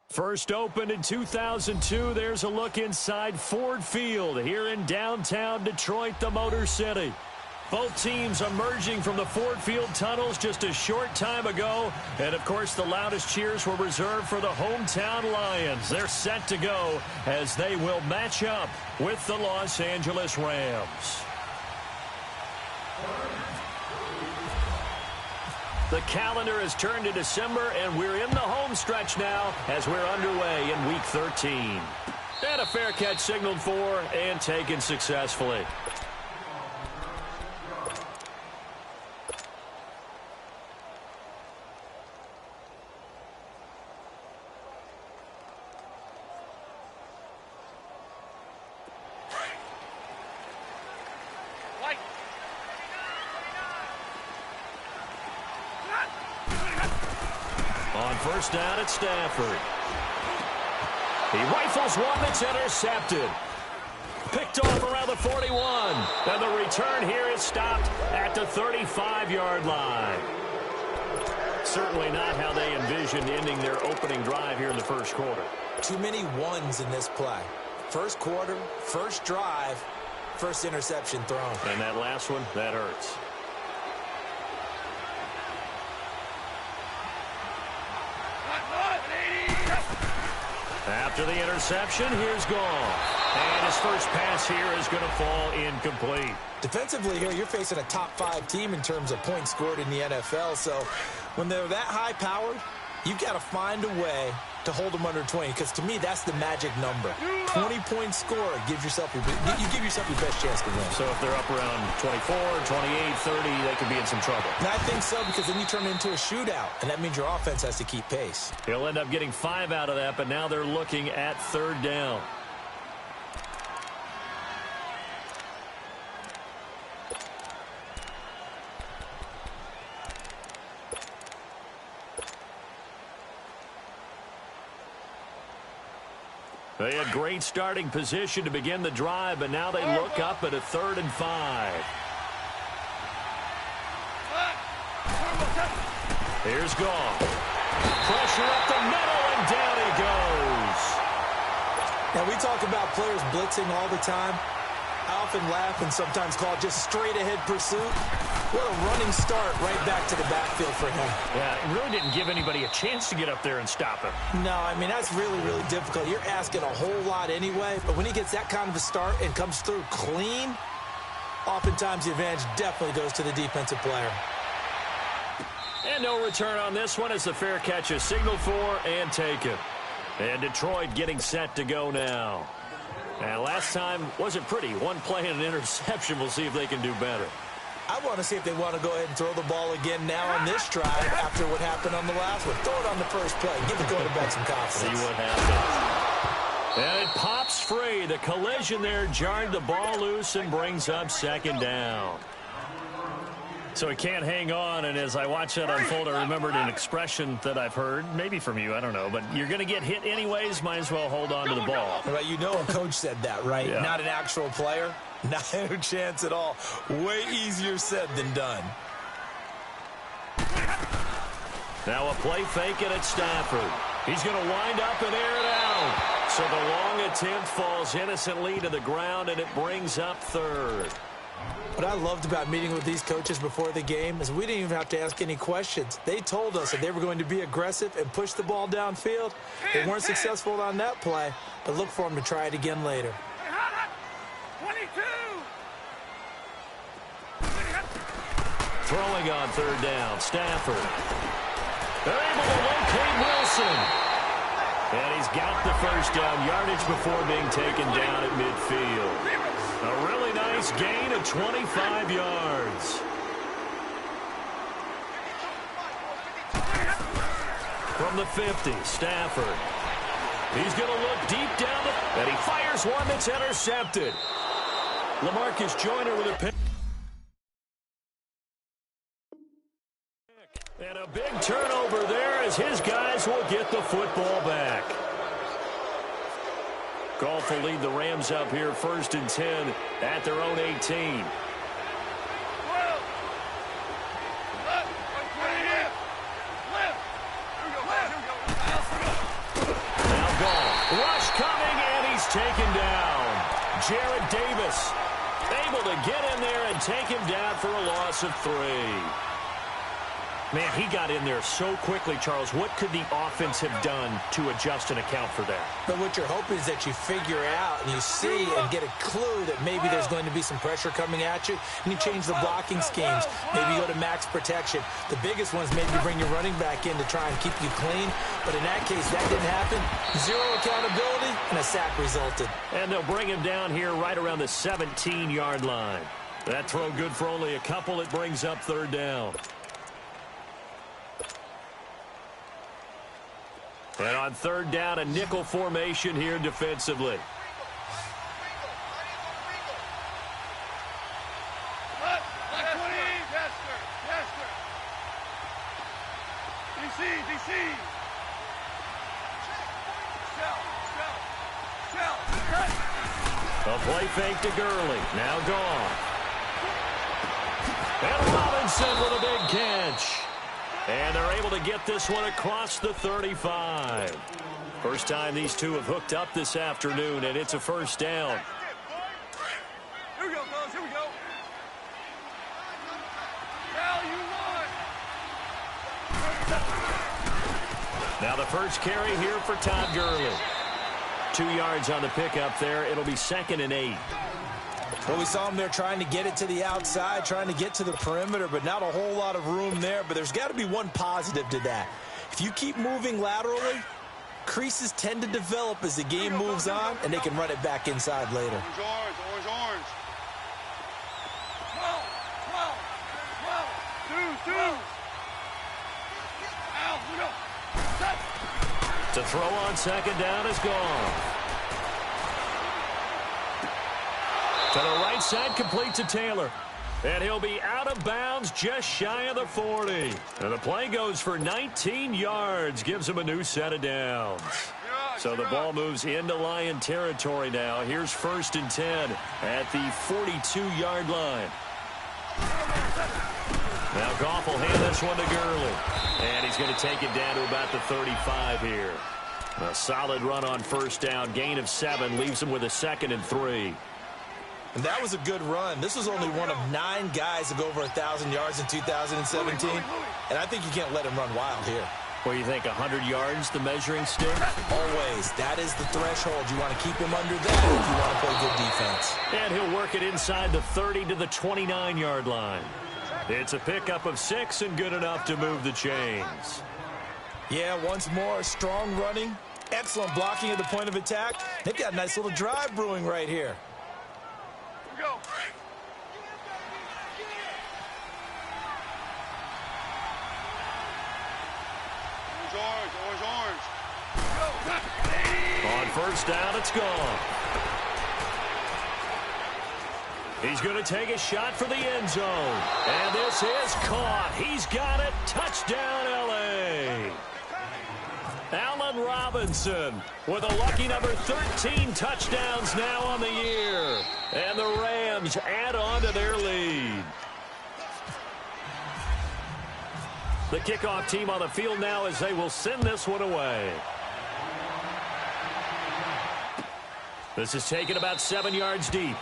First opened in 2002, there's a look inside Ford Field here in downtown Detroit, the Motor City. Both teams emerging from the Ford Field tunnels just a short time ago. And, of course, the loudest cheers were reserved for the hometown Lions. They're set to go as they will match up with the Los Angeles Rams. The calendar has turned to December, and we're in the home stretch now as we're underway in Week 13. And a fair catch signaled for and taken successfully. On first down at Stafford. He rifles one that's intercepted. Picked off around the 41. And the return here is stopped at the 35-yard line. Certainly not how they envisioned ending their opening drive here in the first quarter. Too many ones in this play. First quarter, first drive, first interception thrown. And that last one, that hurts. After the interception, here's Gall. And his first pass here is going to fall incomplete. Defensively here, you're facing a top-5 team in terms of points scored in the NFL. So when they're that high-powered, you've got to find a way to hold them under 20. Because to me, that's the magic number. 20-point score gives yourself you give yourself your best chance to win. So if they're up around 24, 28, 30, they could be in some trouble. And I think so, because then you turn it into a shootout, and that means your offense has to keep pace. He'll end up getting 5 out of that, but now they're looking at third down. They had great starting position to begin the drive, but now they look up at a 3rd and 5. Here's Gall. Pressure up the middle, and down he goes. Now, we talk about players blitzing all the time. I often laugh and sometimes call it just straight-ahead pursuit. What a running start right back to the backfield for him. Yeah, it really didn't give anybody a chance to get up there and stop him. No, I mean, that's really, really difficult. You're asking a whole lot anyway, but when he gets that kind of a start and comes through clean, oftentimes the advantage definitely goes to the defensive player. And no return on this one as the fair catch is signaled for and taken. And Detroit getting set to go now. And last time wasn't pretty. One play and an interception. We'll see if they can do better. I want to see if they want to go ahead and throw the ball again now on this drive after what happened on the last one. Throw it on the first play. Give the quarterback some confidence. See what happens. And it pops free. The collision there jarred the ball loose and brings up second down. So he can't hang on, and as I watch that unfold, I remembered an expression that I've heard, maybe from you, I don't know, but you're going to get hit anyways, might as well hold on to the ball. Right, you know a coach said that, right? Yeah. Not an actual player. Not a chance at all. Way easier said than done. Now a play fake it at Stafford. He's going to wind up and air it out. So the long attempt falls innocently to the ground, and it brings up third. What I loved about meeting with these coaches before the game is we didn't even have to ask any questions. They told us that they were going to be aggressive and push the ball downfield. They weren't successful on that play, but look for them to try it again later. 22. Throwing on third down, Stafford. They're able to locate Wilson. And he's got the first down yardage before being taken down at midfield. A really nice gain of 25 yards. From the 50, Stafford. He's going to look deep down, and he fires one that's intercepted. LaMarcus Joyner with a pick. And a big turnover there as his guys will get the football back. Goff will lead the Rams up here 1st and 10 at their own 18. taken down. Jared Davis able to get in there and take him down for a loss of 3. Man, he got in there so quickly, Charles. What could the offense have done to adjust and account for that? But what you're hoping is that you figure out and you see and get a clue that maybe there's going to be some pressure coming at you, and you change the blocking schemes. Maybe you go to max protection. The biggest one is maybe bring your running back in to try and keep you clean. But in that case, that didn't happen. 0 accountability, and a sack resulted. And they'll bring him down here right around the 17-yard line. That throw good for only a couple. It brings up 3rd down. And on 3rd down, a nickel formation here defensively. A play fake to Gurley. Now gone. And Robinson with a big catch. And they're able to get this one across the 35. First time these two have hooked up this afternoon, and it's a 1st down. Here we go, fellas. Here we go. Now you won. Now the first carry here for Todd Gurley. 2 yards on the pickup there. It'll be 2nd and 8. Well, we saw him there trying to get it to the outside, trying to get to the perimeter, but not a whole lot of room there. But there's got to be one positive to that. If you keep moving laterally, creases tend to develop as the game moves on, and they can run it back inside later. Orange, orange, orange. 12, 12, 12. 2, 2. Out, we go. Set. To throw on 2nd down is gone. To the right side, complete to Taylor. And he'll be out of bounds just shy of the 40. And the play goes for 19 yards. Gives him a new set of downs. So the ball moves into Lion territory now. Here's 1st and 10 at the 42-yard line. Now Goff will hand this one to Gurley. And he's going to take it down to about the 35 here. A solid run on 1st down. Gain of 7 leaves him with a 2nd and 3. And that was a good run. This was only one of 9 guys to go over 1,000 yards in 2017. And I think you can't let him run wild here. Well, you think 100 yards, the measuring stick? Always. That is the threshold. You want to keep him under that if you want to play good defense. And he'll work it inside the 30 to the 29-yard line. It's a pickup of 6 and good enough to move the chains. Yeah, once more, strong running, excellent blocking at the point of attack. They've got a nice little drive brewing right here. Go. Orange, orange, orange. On 1st down, it's gone. He's going to take a shot for the end zone. And this is caught. He's got it. Touchdown, L.A. Allen Robinson with a lucky number 13 touchdowns now on the year. And the Rams add on to their lead. The kickoff team on the field now as they will send this one away. This is taken about 7 yards deep.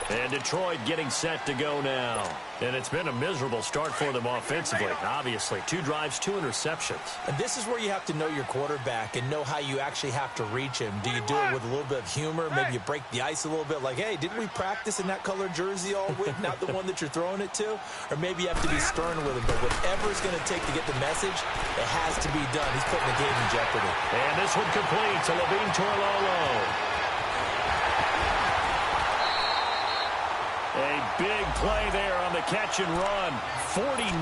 And Detroit getting set to go now. And it's been a miserable start for them offensively, obviously. 2 drives, 2 interceptions. And this is where you have to know your quarterback and know how you actually have to reach him. Do you do it with a little bit of humor? Maybe you break the ice a little bit like, hey, didn't we practice in that colored jersey all week, not the one that you're throwing it to? Or maybe you have to be stern with him. But whatever it's going to take to get the message, it has to be done. He's putting the game in jeopardy. And this one complete to Levine Toilolo. A big play there on the catch and run. 49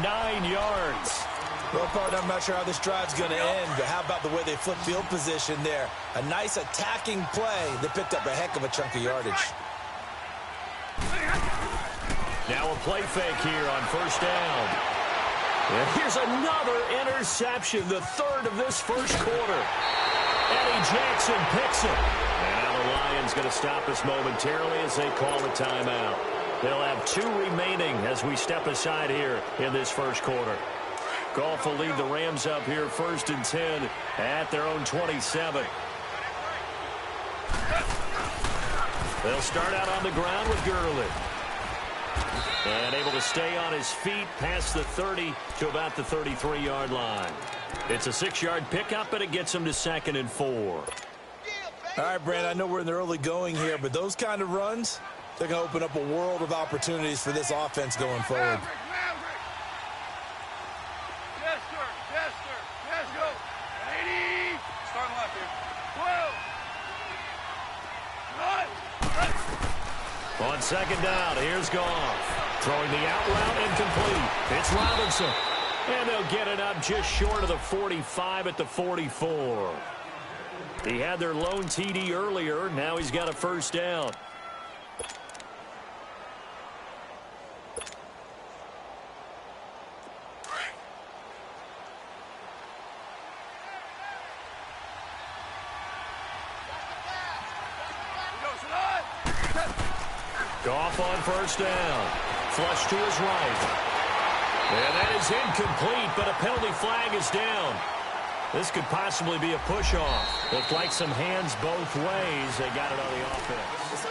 yards. Well, partner, I'm not sure how this drive's going to end, but how about the way they flip field position there? A nice attacking play that picked up a heck of a chunk of yardage. Now a play fake here on 1st down. And here's another interception, the 3rd of this 1st quarter. Eddie Jackson picks it. And now the Lions going to stop us momentarily as they call the timeout. They'll have 2 remaining as we step aside here in this 1st quarter. Goff will lead the Rams up here 1st and 10 at their own 27. They'll start out on the ground with Gurley. And able to stay on his feet past the 30 to about the 33-yard line. It's a 6-yard pickup, and it gets him to 2nd and 4. All right, Brand, I know we're in the early going here, but those kind of runs, they're going to open up a world of opportunities for this offense going forward. Yes, sir. Yes, sir. Yes, go. 80. Starting left here. 12. Run. On 2nd down, here's Goff. Throwing the out route, incomplete. It's Robinson. And they'll get it up just short of the 45 at the 44. He had their lone TD earlier. Now he's got a first down. Goff on first down. Flush to his right. And that is incomplete, but a penalty flag is down. This could possibly be a push-off. Looked like some hands both ways. They got it on the offense.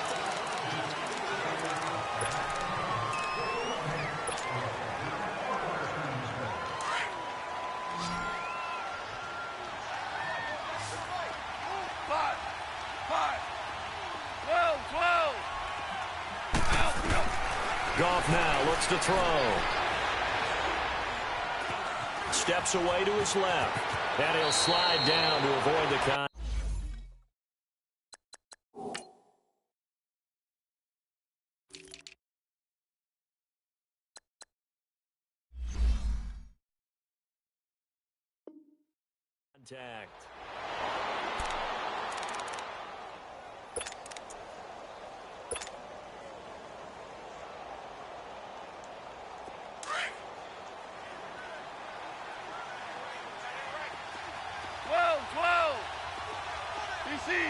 Goff now looks to throw. Steps away to his left. And he'll slide down to avoid the contact.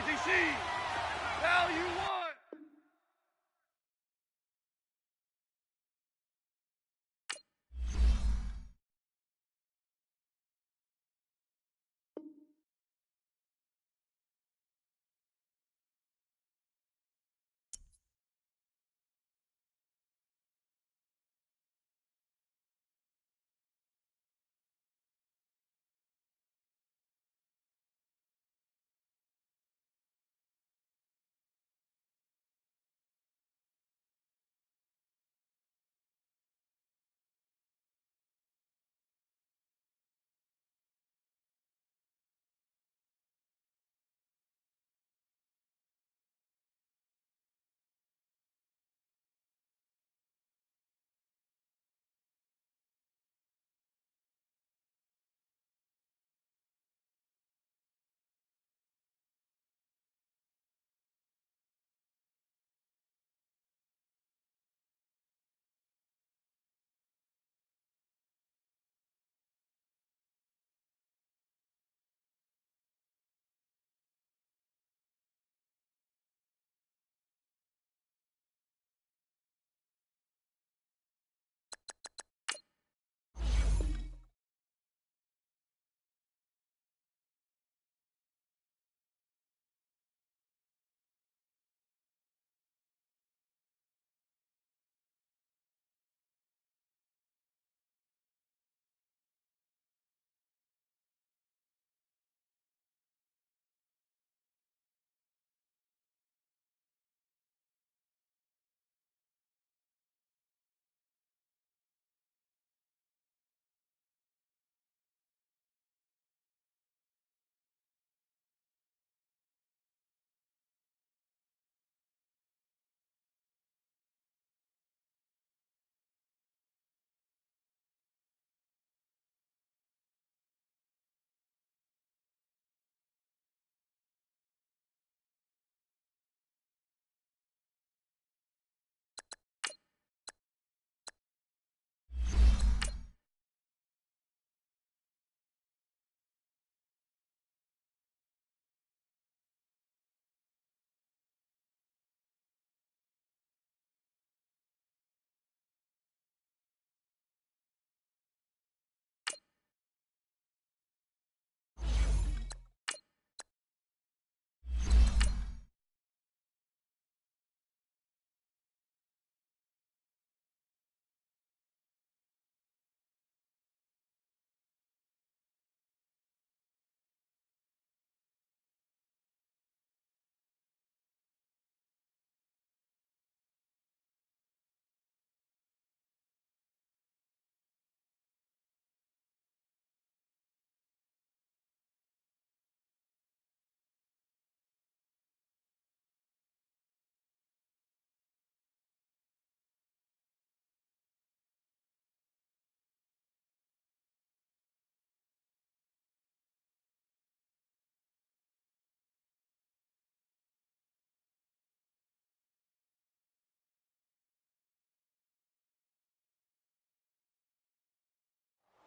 DC, now you want.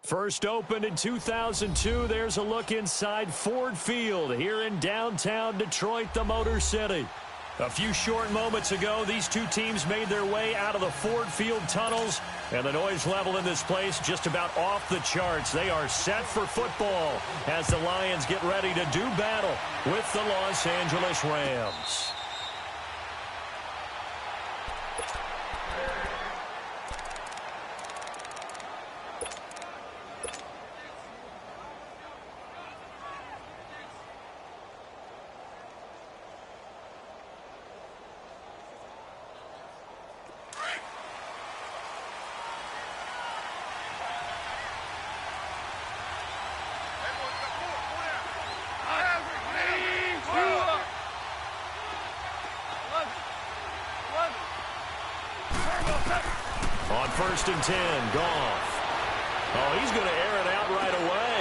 First opened in 2002, there's a look inside Ford Field here in downtown Detroit, the Motor City. A few short moments ago, these two teams made their way out of the Ford Field tunnels, and the noise level in this place just about off the charts. They are set for football as the Lions get ready to do battle with the Los Angeles Rams. On 1st and 10, Goff. Oh, he's going to air it out right away.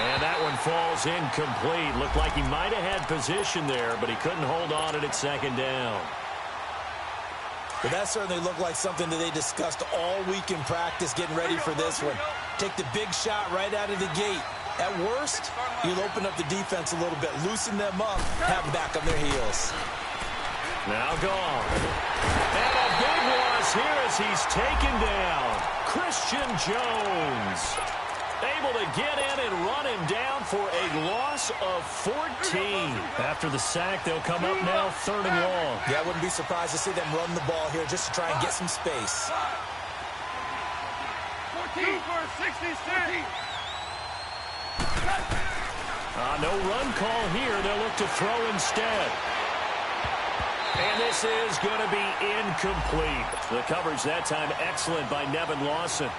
And that one falls incomplete. Looked like he might have had position there, but he couldn't hold on at second down. But that certainly looked like something that they discussed all week in practice, getting ready for this one. Take the big shot right out of the gate. At worst, you'll open up the defense a little bit, loosen them up, have them back on their heels. Now Goff. And a big loss here as he's taken down. Christian Jones able to get in and run him down for a loss of 14. After the sack, they'll come up now 3rd and long. Yeah, I wouldn't be surprised to see them run the ball here just to try and get some space. 14 for 66. No run call here. They'll look to throw instead. And this is going to be incomplete. The coverage that time excellent by Nevin Lawson.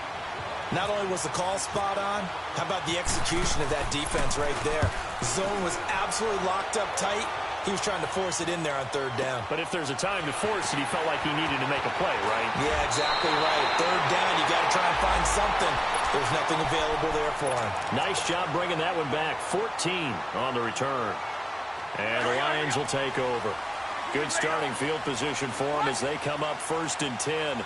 Not only was the call spot on, how about the execution of that defense right there? Zone was absolutely locked up tight. He was trying to force it in there on 3rd down. But if there's a time to force it, he felt like he needed to make a play, right? Yeah, exactly right. 3rd down, you got to try and find something. There's nothing available there for him. Nice job bringing that one back. 14 on the return. And the Lions will take over. Good starting field position for them as they come up 1st and 10.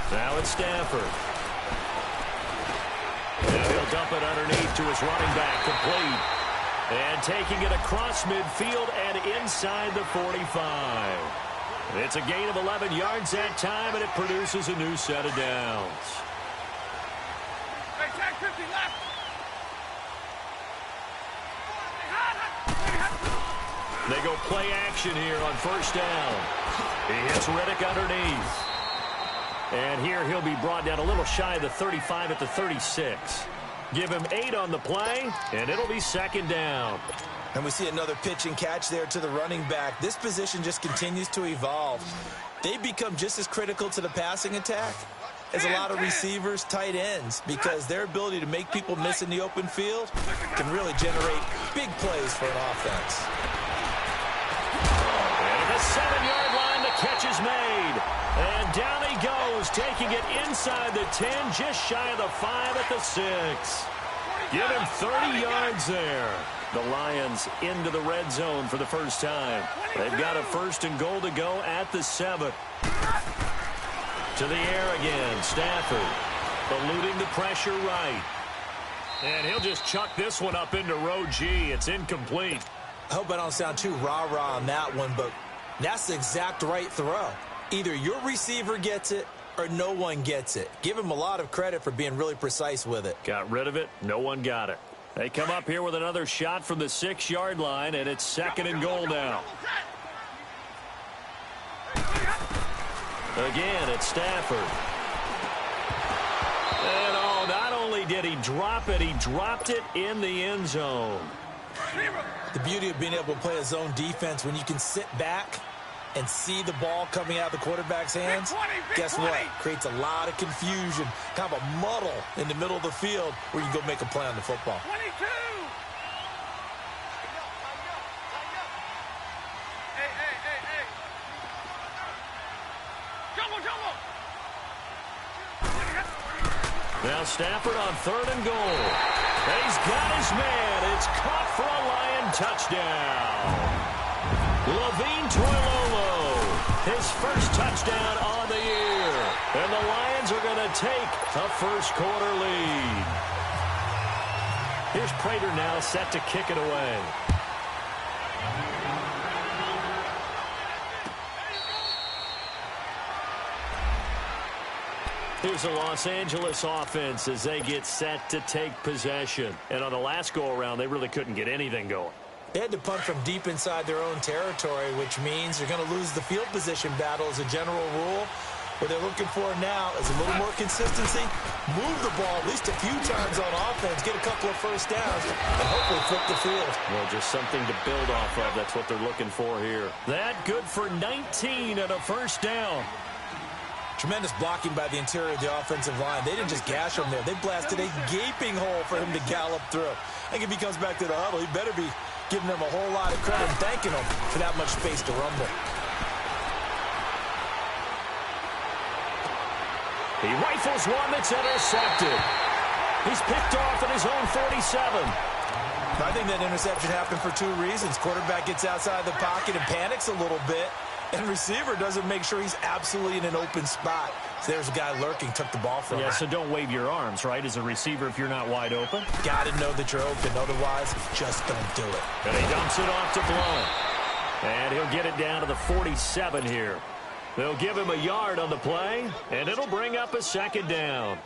Now it's Stafford. Now he'll dump it underneath to his running back, complete. And taking it across midfield and inside the 45. It's a gain of 11 yards that time, and it produces a new set of downs. They go play action here on 1st down. He hits Riddick underneath. And here he'll be brought down a little shy of the 35 at the 36. Give him 8 on the play, and it'll be 2nd down. And we see another pitch and catch there to the running back. This position just continues to evolve. They become just as critical to the passing attack as a lot of receivers, tight ends, because their ability to make people miss in the open field can really generate big plays for an offense. And at the 7-yard line, the catch is made. And down he goes, taking it inside the 10, just shy of the 5 at the 6. Give him 30 yards there. The Lions into the red zone for the first time. They've got a 1st and goal to go at the 7. To the air again, Stafford eluding the pressure right. And he'll just chuck this one up into row G. It's incomplete. I hope I don't sound too rah-rah on that one, but that's the exact right throw. Either your receiver gets it or no one gets it. Give him a lot of credit for being really precise with it. Got rid of it. No one got it. They come up here with another shot from the 6-yard line, and it's 2nd and goal now. Again, it's Stafford. And oh, not only did he drop it, he dropped it in the end zone. The beauty of being able to play a zone defense when you can sit back and see the ball coming out of the quarterback's hands, guess what? Creates a lot of confusion, kind of a muddle in the middle of the field where you can go make a play on the football. 22! Hey. Jumbo! Now Stafford on 3rd and goal. And he's got his man. It's caught for a Lion touchdown. Levine Toilolo, his first touchdown on the year. And the Lions are going to take a first-quarter lead. Here's Prater now set to kick it away. Here's the Los Angeles offense as they get set to take possession. And on the last go-around, they really couldn't get anything going. They had to punt from deep inside their own territory, which means they're going to lose the field position battle as a general rule. What they're looking for now is a little more consistency, move the ball at least a few times on offense, get a couple of first downs, and hopefully flip the field. Well, just something to build off of. That's what they're looking for here. That good for 19 and a first down. Tremendous blocking by the interior of the offensive line. They didn't just gash him there. They blasted a gaping hole for him to gallop through. I think if he comes back to the huddle, he better be giving them a whole lot of credit and thanking them for that much space to rumble. He rifles one that's intercepted. He's picked off at his own 47. I think that interception happened for two reasons. Quarterback gets outside the pocket and panics a little bit, and receiver doesn't make sure he's absolutely in an open spot. So there's a guy lurking, took the ball from him. Yeah, so don't wave your arms, right, as a receiver if you're not wide open. Got to know that you're open. Otherwise, just don't do it. And he dumps it off to Blount. And he'll get it down to the 47 here. They'll give him a yard on the play, and it'll bring up a second down.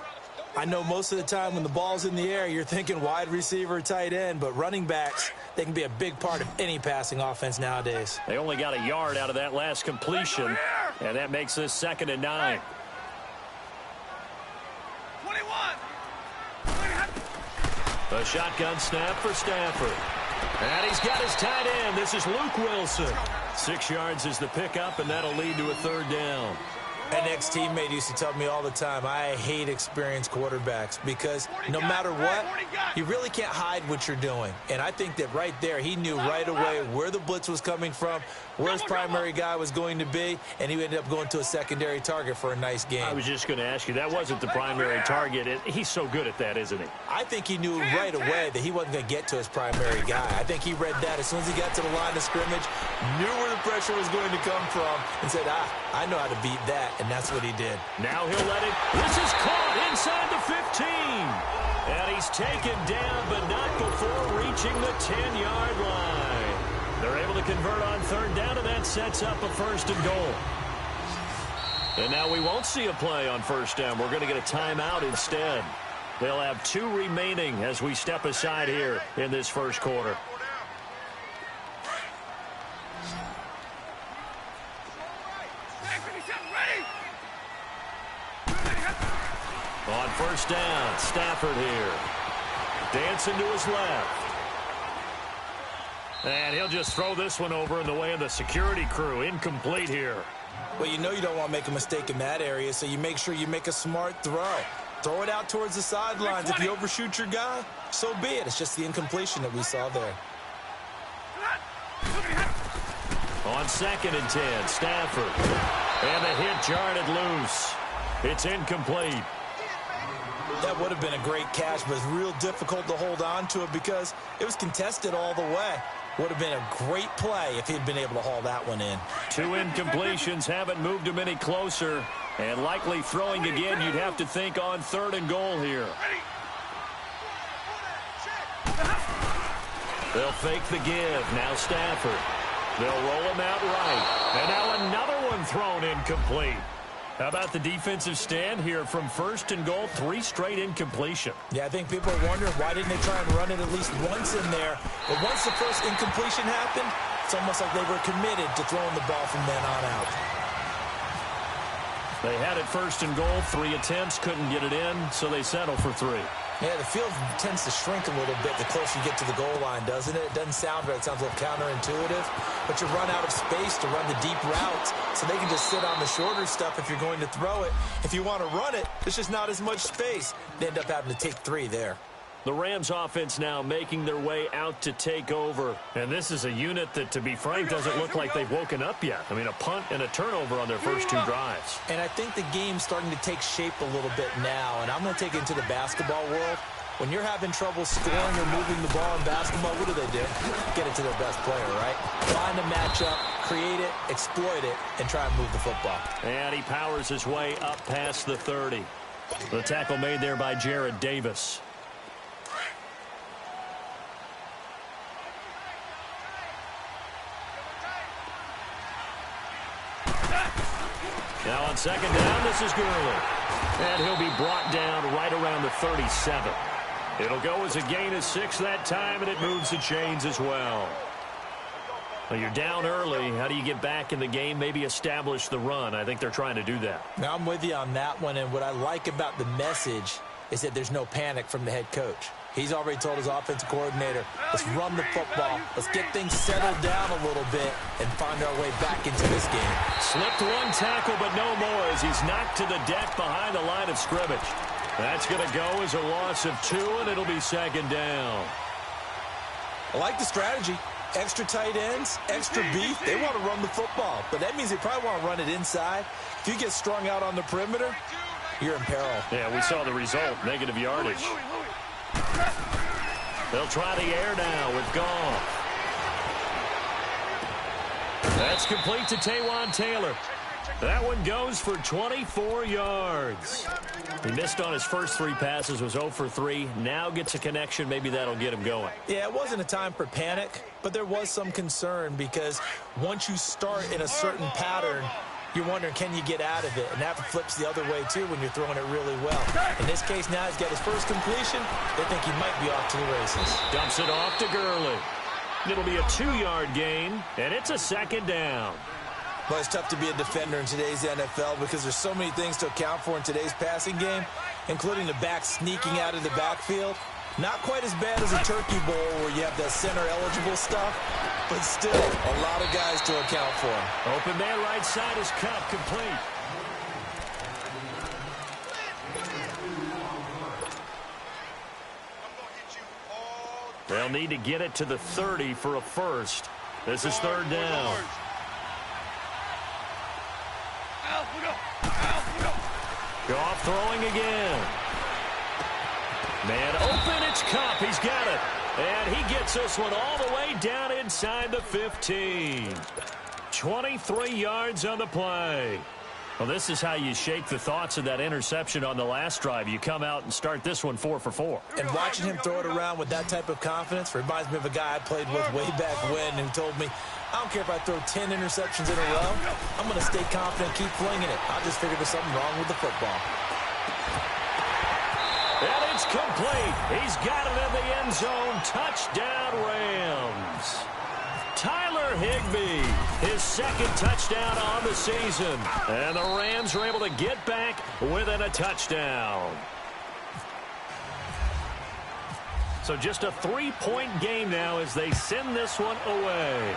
I know most of the time when the ball's in the air, you're thinking wide receiver, tight end, but running backs, they can be a big part of any passing offense nowadays. They only got a yard out of that last completion, and that makes this 2nd and 9. 21. A shotgun snap for Stafford. And he's got his tight end. This is Luke Wilson. 6 yards is the pickup, and that'll lead to a 3rd down. An ex-teammate used to tell me all the time, I hate experienced quarterbacks because no matter what, you really can't hide what you're doing. And I think that right there, he knew right away where the blitz was coming from, where his primary guy was going to be, and he ended up going to a secondary target for a nice game. I was just going to ask you, that wasn't the primary target. He's so good at that, isn't he? I think he knew right away that he wasn't going to get to his primary guy. I think he read that as soon as he got to the line of scrimmage, knew where the pressure was going to come from, and said, I know how to beat that. And that's what he did. Now he'll let it. This is caught inside the 15. And he's taken down, but not before reaching the 10-yard line. They're able to convert on 3rd down, and that sets up a 1st and goal. And now we won't see a play on 1st down. We're going to get a timeout instead. They'll have 2 remaining as we step aside here in this 1st quarter. On 1st down, Stafford here. Dancing to his left. And he'll just throw this one over in the way of the security crew. Incomplete here. Well, you know you don't want to make a mistake in that area, so you make sure you make a smart throw. Throw it out towards the sidelines. If you overshoot your guy, so be it. It's just the incompletion that we saw there. On 2nd and 10, Stafford. And the hit jarred it loose. It's incomplete. That would have been a great catch, but it's real difficult to hold on to it because it was contested all the way. Would have been a great play if he'd been able to haul that one in. 2 incompletions haven't moved him any closer. And likely throwing again, you'd have to think on 3rd and goal here. They'll fake the give. Now Stafford. They'll roll him out right. And now another one thrown incomplete. How about the defensive stand here from 1st and goal, 3 straight incompletion? Yeah, I think people are wondering why didn't they try and run it at least once in there. But once the first incompletion happened, it's almost like they were committed to throwing the ball from then on out. They had it 1st and goal, 3 attempts, couldn't get it in, so they settle for 3. Yeah, the field tends to shrink a little bit the closer you get to the goal line, doesn't it? It doesn't sound right. It sounds a little counterintuitive. But you run out of space to run the deep routes, so they can just sit on the shorter stuff if you're going to throw it. If you want to run it, there's just not as much space. They end up having to take 3 there. The Rams offense now making their way out to take over. And this is a unit that, to be frank, doesn't look like they've woken up yet. I mean, a punt and a turnover on their first 2 drives. And I think the game's starting to take shape a little bit now. And I'm going to take it into the basketball world. When you're having trouble scoring or moving the ball in basketball, what do? Get it to their best player, right? Find a matchup, create it, exploit it, and try and move the football. And he powers his way up past the 30. The tackle made there by Jared Davis. Now on second down, this is Gurley. And he'll be brought down right around the 37. It'll go as a gain of 6 that time, and it moves the chains as well. Well, you're down early. How do you get back in the game, maybe establish the run? I think they're trying to do that. Now, I'm with you on that one, and what I like about the message is that there's no panic from the head coach. He's already told his offensive coordinator, let's run the football, let's get things settled down a little bit and find our way back into this game. Slipped one tackle, but no more as he's knocked to the deck behind the line of scrimmage. That's going to go as a loss of 2, and it'll be second down. I like the strategy. Extra tight ends, extra beef. They want to run the football, but that means they probably want to run it inside. If you get strung out on the perimeter, you're in peril. Yeah, we saw the result, negative yardage. They'll try the air now with Goff. That's complete to Taywan Taylor. That one goes for 24 yards. He missed on his first 3 passes, was 0 for 3. Now gets a connection. Maybe that'll get him going. Yeah, it wasn't a time for panic, but there was some concern because once you start in a certain pattern, you're wondering, can you get out of it? And that flips the other way, too, when you're throwing it really well. In this case, now he's got his first completion. They think he might be off to the races. Dumps it off to Gurley. It'll be a 2-yard gain, and it's a second down. Well, it's tough to be a defender in today's NFL because there's so many things to account for in today's passing game, including the back sneaking out of the backfield. Not quite as bad as a turkey bowl where you have that center-eligible stuff, but still a lot of guys to account for. Open man right side is Cup, complete. They'll need to get it to the 30 for a first. This is third down. Goff throwing again. Man open, it's Cup. He's got it. And he gets this one all the way down inside the 15. 23 yards on the play. Well, this is how you shake the thoughts of that interception on the last drive. You come out and start this one 4 for 4. And watching him throw it around with that type of confidence reminds me of a guy I played with way back when who told me, I don't care if I throw 10 interceptions in a row. I'm going to stay confident, keep flinging it. I just figured there's something wrong with the football. And it's complete. He's got it in the end zone. Touchdown, Rams. Tyler Higbee, his second touchdown on the season. And the Rams are able to get back within a touchdown. So just a 3-point game now as they send this one away.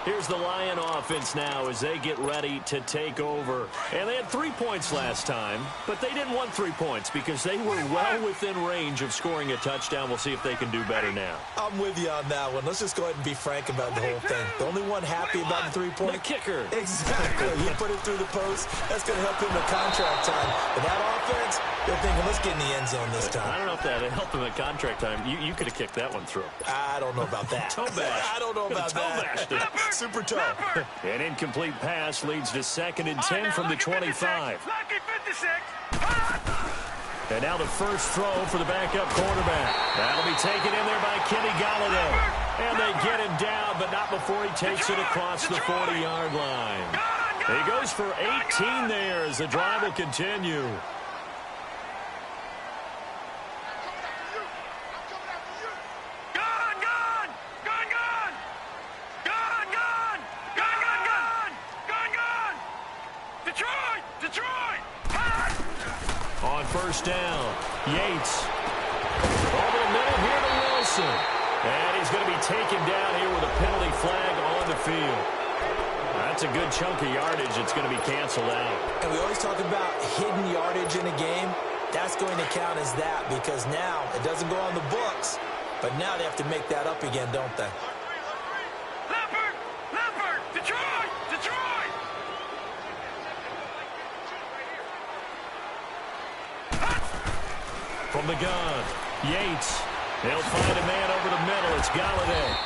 Here's the Lion offense now as they get ready to take over. And they had 3 points last time, but they didn't want 3 points because they were well within range of scoring a touchdown. We'll see if they can do better now. I'm with you on that one. Let's just go ahead and be frank about the whole thing. The only one happy about the 3-point? The kicker. Exactly. You put it through the post. That's going to help him in contract time. But that offense, they're thinking, let's get in the end zone this time. I don't know if that helped him at contract time. You could have kicked that one through. I don't know about that. Toe bash. I don't know about that. Super toe. An incomplete pass leads to 2nd and 10 from the 25. And now the first throw for the backup quarterback. That'll be taken in there by Kenny Golladay. And they get him down, but not before he takes it across the 40-yard line. He goes for 18 there as the drive will continue. On first down, Yates. Over the middle here to Wilson. And he's going to be taken down here with a penalty flag on the field. That's a good chunk of yardage. It's going to be canceled out. And we always talk about hidden yardage in a game. That's going to count as that because now it doesn't go on the books, but now they have to make that up again, don't they? From the gun, Yates. He'll find a man over the middle. It's Galladay.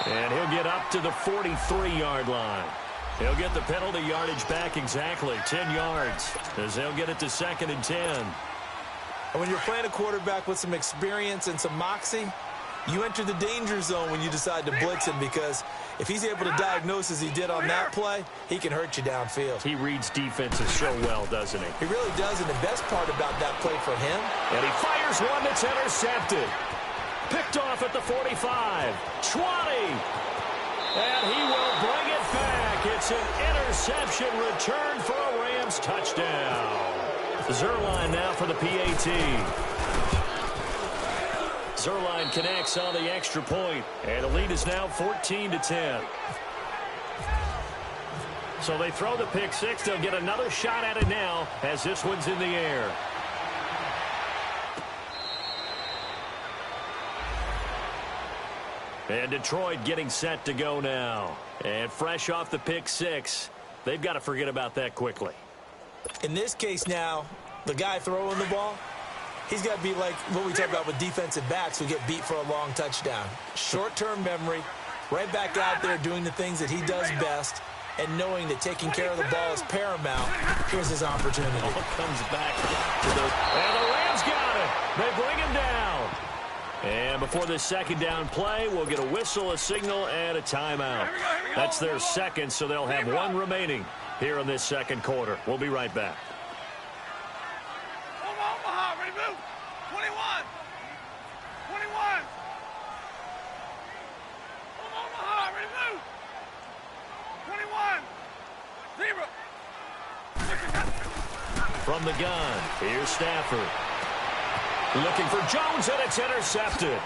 And he'll get up to the 43-yard line. He'll get the penalty yardage back exactly, 10 yards, as they'll get it to 2nd and 10. And when you're playing a quarterback with some experience and some moxie, you enter the danger zone when you decide to blitz him, because if he's able to diagnose as he did on that play, he can hurt you downfield. He reads defenses so well, doesn't he? He really does, and the best part about that play for him. And he fires one that's intercepted. Picked off at the 45, 20. And he will bring it back. It's an interception return for a Rams touchdown. Zuerlein now for the PAT. Zuerlein connects on the extra point, and the lead is now 14-10. So they throw the pick six. They'll get another shot at it now as this one's in the air. And Detroit getting set to go now. And fresh off the pick six, they've got to forget about that quickly. In this case now, the guy throwing the ball, he's got to be like what we talk about with defensive backs who get beat for a long touchdown. Short-term memory, right back out there doing the things that he does best, and knowing that taking care of the ball is paramount. Here's his opportunity. Ball comes back to and the Rams got it. They bring him down. And before this second down play, we'll get a whistle, a signal, and a timeout. That's their second, so they'll have one remaining here in this second quarter. We'll be right back. Omaha, ready to move. 21. 21. Omaha, ready to move. 21. 0. From the gun, here's Stafford. Looking for Jones, and it's intercepted.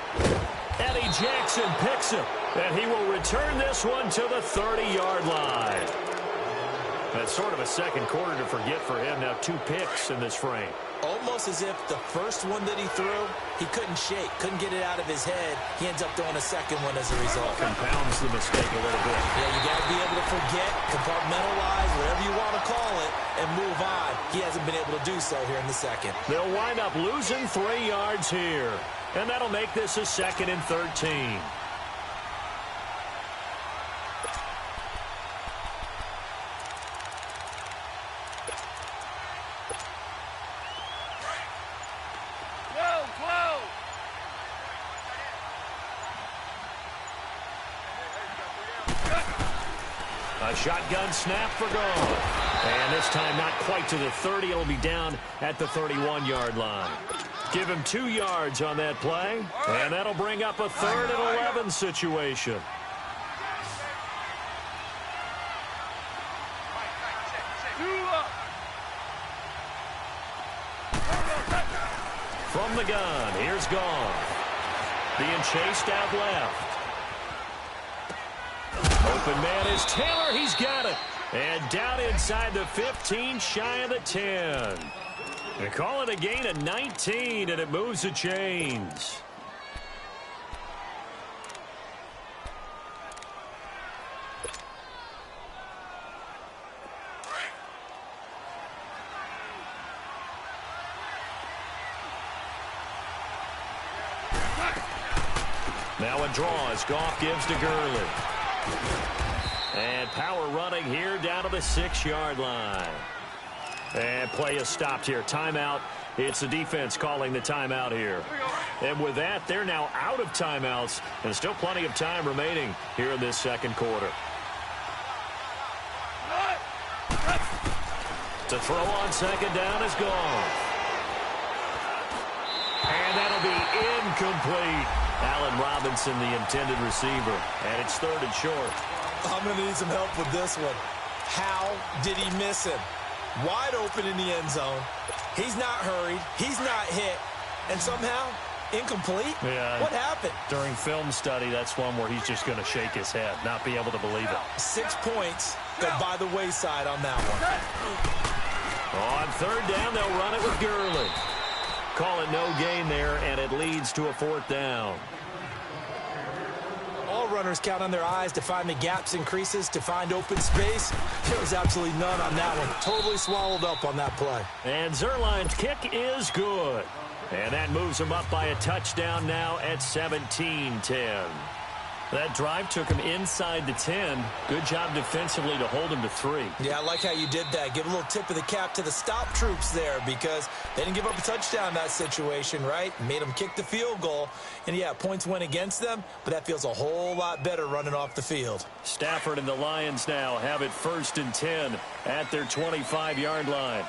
Eddie Jackson picks him, and he will return this one to the 30-yard line. That's sort of a second quarter to forget for him. Now 2 picks in this frame. Almost as if the first one that he threw, he couldn't shake, couldn't get it out of his head. He ends up throwing a second one as a result. Compounds the mistake a little bit. Yeah, you got to be able to forget, compartmentalize, whatever you want to call it, and move on. He hasn't been able to do so here in the second. They'll wind up losing 3 yards here, and that'll make this a 2nd and 13. A shotgun snap for goal. And this time not quite to the 30. It'll be down at the 31-yard line. Give him 2 yards on that play. And that'll bring up a 3rd and 11 situation. From the gun, here's Goff. Being chased out left. Open man is Taylor. He's got it. And down inside the 15, shy of the 10. They call it a gain of 19, and it moves the chains. Now a draw as Goff gives to Gurley. And power running here down to the 6-yard line. And play is stopped here. Timeout. It's the defense calling the timeout here. And with that, they're now out of timeouts. And still plenty of time remaining here in this second quarter. To throw on second down is Goff. And that'll be incomplete. Allen Robinson, the intended receiver. And it's 3rd and short. I'm going to need some help with this one. How did he miss him? Wide open in the end zone. He's not hurried. He's not hit. And somehow, incomplete? Yeah. What happened? During film study, that's one where he's just going to shake his head, not be able to believe it. 6 points go by the wayside on that one. On 3rd down, they'll run it with Gurley. Call it no gain there, and it leads to a 4th down. All runners count on their eyes to find the gaps and creases, to find open space. There was absolutely none on that one. Totally swallowed up on that play. And Zuerlein's kick is good. And that moves them up by a touchdown now at 17-10. That drive took him inside the 10. Good job defensively to hold him to 3. Yeah, I like how you did that. Give a little tip of the cap to the stop troops there because they didn't give up a touchdown in that situation, right? Made them kick the field goal. And, yeah, points went against them, but that feels a whole lot better running off the field. Stafford and the Lions now have it 1st and 10 at their 25-yard line.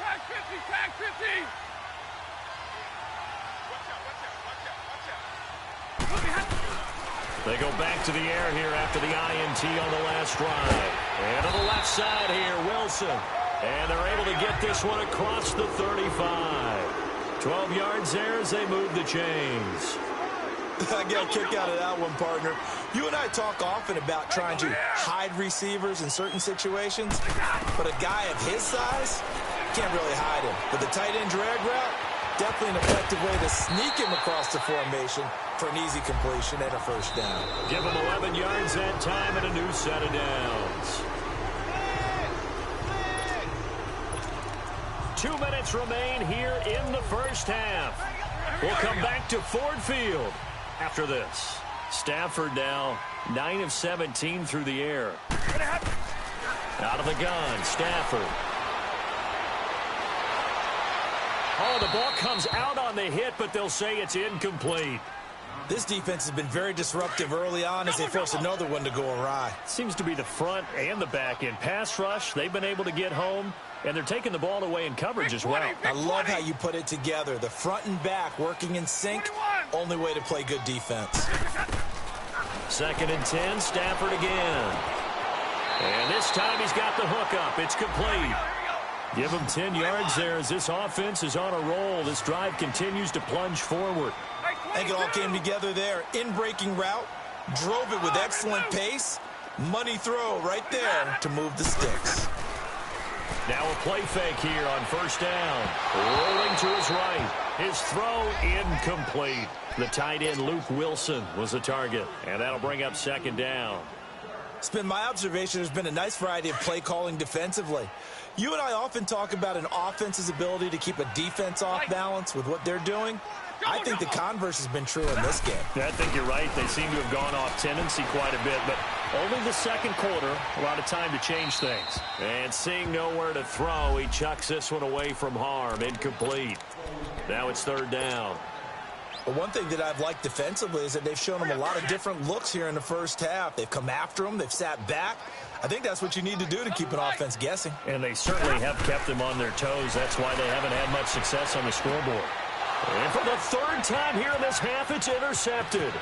Tag 50, tag 50. They go back to the air here after the INT on the last drive. And to the left side here, Wilson. And they're able to get this one across the 35. 12 yards there as they move the chains. I got a kick out of that one, partner. You and I talk often about trying to hide receivers in certain situations, but a guy of his size can't really hide him. But the tight end drag route, definitely an effective way to sneak him across the formation for an easy completion and a first down. Give him 11 yards that time and a new set of downs. 2 minutes remain here in the first half. We'll come back to Ford Field after this. Stafford now 9 of 17 through the air. Out of the gun, Stafford. Oh, the ball comes out on the hit, but they'll say it's incomplete. This defense has been very disruptive early on as they force another one to go awry. Seems to be the front and the back end. Pass rush, they've been able to get home, and they're taking the ball away in coverage as well. I love how you put it together. The front and back working in sync, only way to play good defense. 2nd and 10, Stafford again. And this time he's got the hook up. It's complete. Give him 10 yards there as this offense is on a roll. This drive continues to plunge forward. I think it all came together there. In-breaking route, drove it with excellent pace. Money throw right there to move the sticks. Now a play fake here on 1st down. Rolling to his right. His throw incomplete. The tight end Luke Wilson was the target. And that'll bring up 2nd down. It's been my observation there's been a nice variety of play calling defensively. You and I often talk about an offense's ability to keep a defense off balance with what they're doing. I think the converse has been true in this game. I think you're right. They seem to have gone off tendency quite a bit, but only the 2nd quarter, a lot of time to change things. And seeing nowhere to throw, he chucks this one away from harm. Incomplete. Now it's 3rd down. But one thing that I've liked defensively is that they've shown them a lot of different looks here in the first half. They've come after them. They've sat back. I think that's what you need to do to keep an offense guessing. And they certainly have kept them on their toes. That's why they haven't had much success on the scoreboard. And for the 3rd time here in this half, it's intercepted.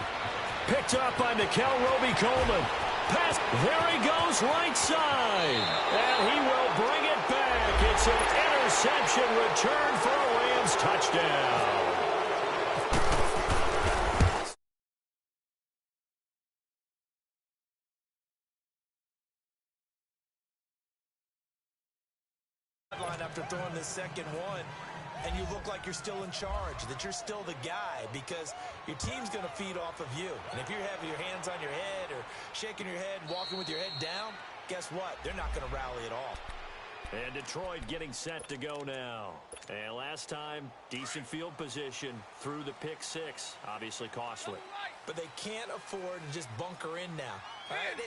Picked up by Nikel Roby-Coleman. Pass. There he goes right side. And he will bring it back. It's an interception return for a Rams touchdown. After throwing this 2nd one, and you look like you're still in charge, that you're still the guy, because your team's going to feed off of you. And if you're having your hands on your head or shaking your head, walking with your head down, guess what? They're not going to rally at all. And Detroit getting set to go now. And last time, decent field position through the pick 6. Obviously costly. But they can't afford to just bunker in now. Right?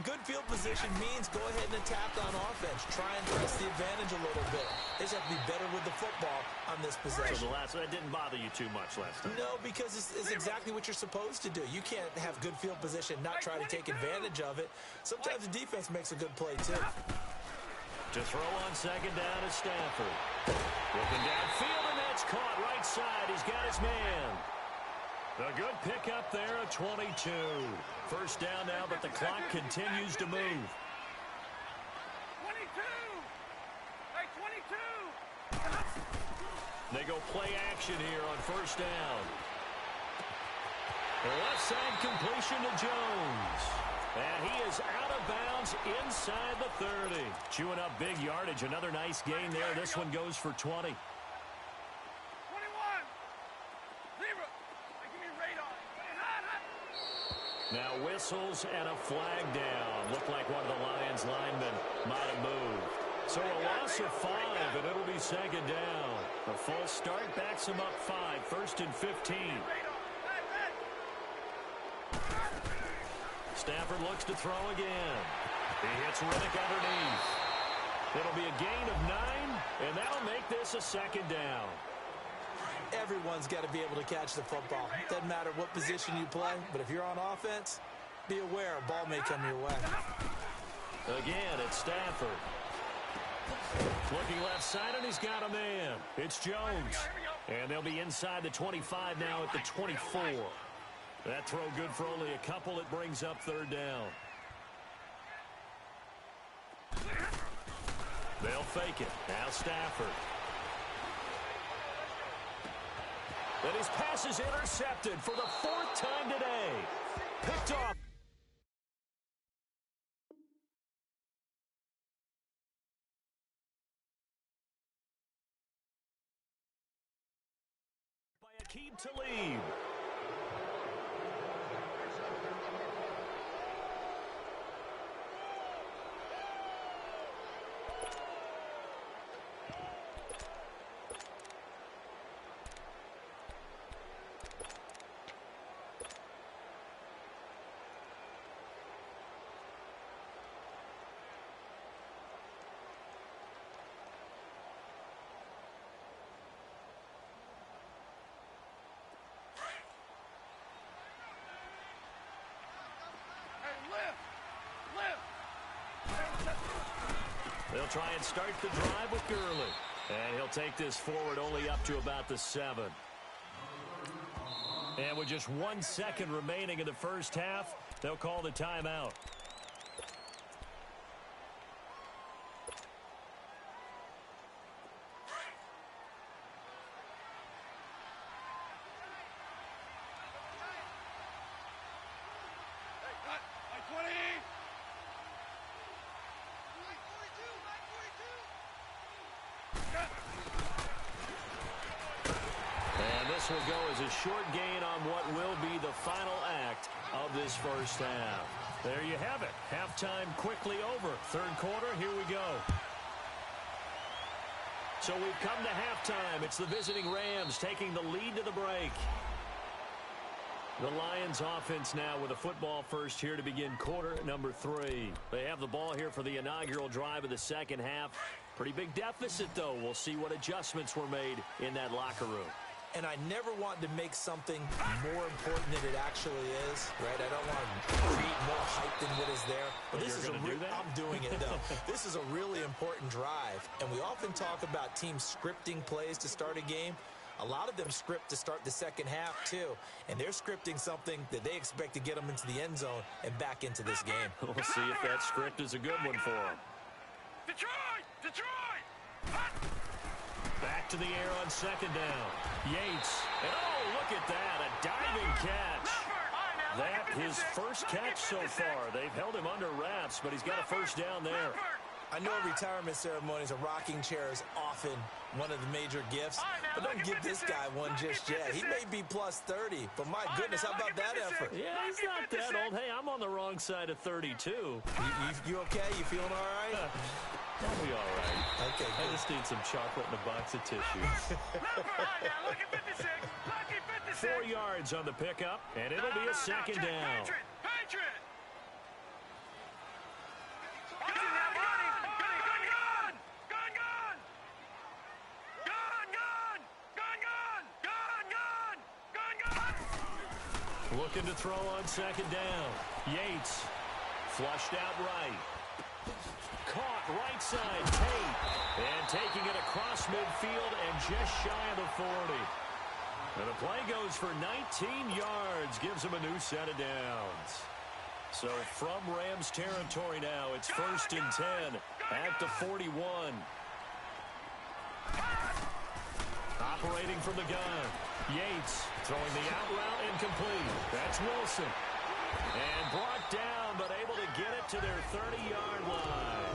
Good field position means go ahead and attack on offense. Try and press the advantage a little bit. They just have to be better with the football on this possession. So that didn't bother you too much last time? No, because it's exactly what you're supposed to do. You can't have good field position, not try to take advantage of it. Sometimes the defense makes a good play, too. To throw on 2nd down is Stafford. Looking downfield, and that's caught right side. He's got his man. A good pickup there at 22. 1st down now, but the clock continues to move. 22. Hey, 22. They go play action here on 1st down. The left side completion to Jones. And he is out of bounds inside the 30. Chewing up big yardage. Another nice gain there. This one goes for 20. 21. 0. Give me radar. Now whistles and a flag down. Looked like one of the Lions linemen might have moved. So a loss of 5, and it'll be second down. A false start backs him up 5, 1st and 15. Stafford looks to throw again. He hits Riddick underneath. It'll be a gain of 9, and that'll make this a second down. Everyone's got to be able to catch the football. Doesn't matter what position you play, but if you're on offense, be aware a ball may come your way. Again, it's Stafford. Looking left side, and he's got a man. It's Jones. And they'll be inside the 25 now at the 24. That throw good for only a couple. It brings up 3rd down. They'll fake it. Now Stafford. And his pass is intercepted for the 4th time today. Picked off. By Akeem Talib. They'll try and start the drive with Gurley. And he'll take this forward only up to about the 7. And with just 1 second remaining in the first half, they'll call the timeout. This will go as a short gain on what will be the final act of this first half. There you have it. Halftime quickly over. 3rd quarter, here we go. So we've come to halftime. It's the visiting Rams taking the lead to the break. The Lions offense now with a football first here to begin quarter number 3. They have the ball here for the inaugural drive of the second half. Pretty big deficit, though. We'll see what adjustments were made in that locker room. And I never want to make something more important than it actually is, right? I don't want to create more hype than what is there. But this is I'm doing it, though. This is a really important drive. And we often talk about teams scripting plays to start a game. A lot of them script to start the second half, too. And they're scripting something that they expect to get them into the end zone and back into this game. We'll see if that script is a good one for them. Detroit! Detroit! Back to the air on second down. Yates. And oh, look at that. A diving catch. That his first catch so far. They've held him under wraps, but he's got a first down there. I know retirement ceremonies, a rocking chair is often one of the major gifts, but don't give this guy one just yet. He may be plus 30, but my goodness, how about that effort? Yeah, he's not that old. Hey, I'm on the wrong side of 32. You okay? You feeling all right? I'll be all right. Okay, I just need some chocolate and a box of tissue. 4 yards on the pickup, and it'll be a second down. Looking to throw on second down. Yates flushed out right. Caught right side, Tate. And taking it across midfield and just shy of the 40. And the play goes for 19 yards. Gives him a new set of downs. So from Rams territory now, it's 1st and 10 at the 41. Operating from the gun. Yates throwing the out route incomplete. That's Wilson. And brought down, but able to get it to their 30-yard line.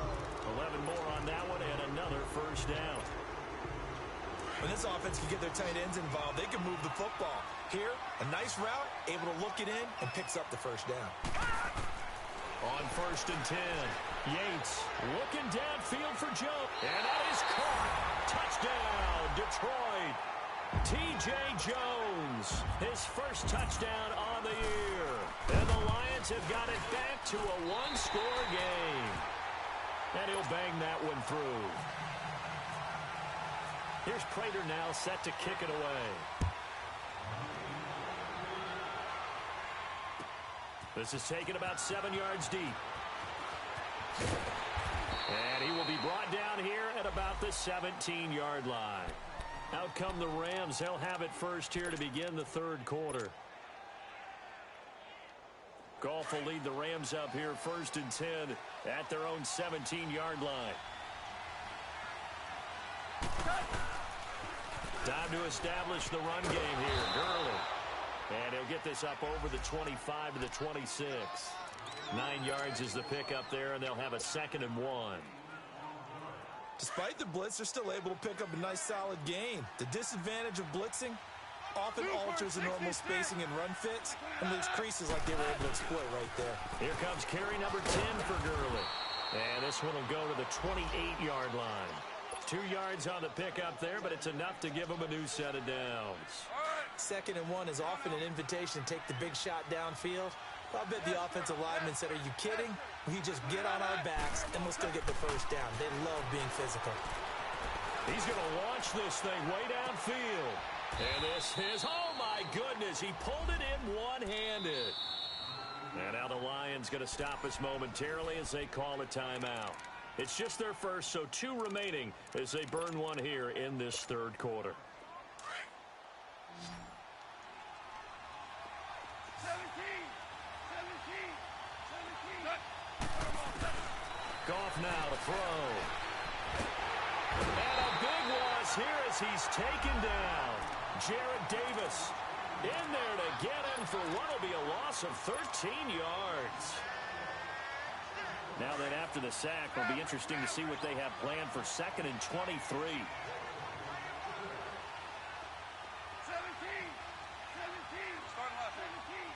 11 more on that one, and another first down. When this offense can get their tight ends involved, they can move the football. Here, a nice route, able to look it in, and picks up the first down. On 1st and 10, Yates looking downfield for Jones. And that is caught. Touchdown, Detroit. T.J. Jones, his first touchdown on the year. And the Lions have got it back to a one-score game. And he'll bang that one through. Here's Prater now set to kick it away. This is taken about 7 yards deep. And he will be brought down here at about the 17-yard line. Out come the Rams. They'll have it first here to begin the third quarter. Goff will lead the Rams up here 1st and 10 at their own 17-yard line. Time to establish the run game here. Gurley. And he'll get this up over the 25 to the 26. 9 yards is the pickup there, and they'll have a 2nd and 1. Despite the blitz, they're still able to pick up a nice, solid gain. The disadvantage of blitzing often alters the normal spacing and run fits and leaves creases like they were able to exploit right there. Here comes carry number 10 for Gurley. And this one will go to the 28-yard line. 2 yards on the pickup there, but it's enough to give them a new set of downs. 2nd and 1 is often an invitation to take the big shot downfield. I bet the offensive lineman said, are you kidding? We just get on our backs, and we'll still get the first down. They love being physical. He's going to launch this thing way downfield. And this is, oh my goodness, he pulled it in one-handed. And now the Lions going to stop us momentarily as they call a timeout. It's just their first, so 2 remaining as they burn one here in this third quarter. 17. Goff now to throw. And a big loss here as he's taken down. Jarrett Davis in there to get him for what will be a loss of 13 yards. Now that after the sack, it'll be interesting to see what they have planned for 2nd and 23. 17. Starting left. 17.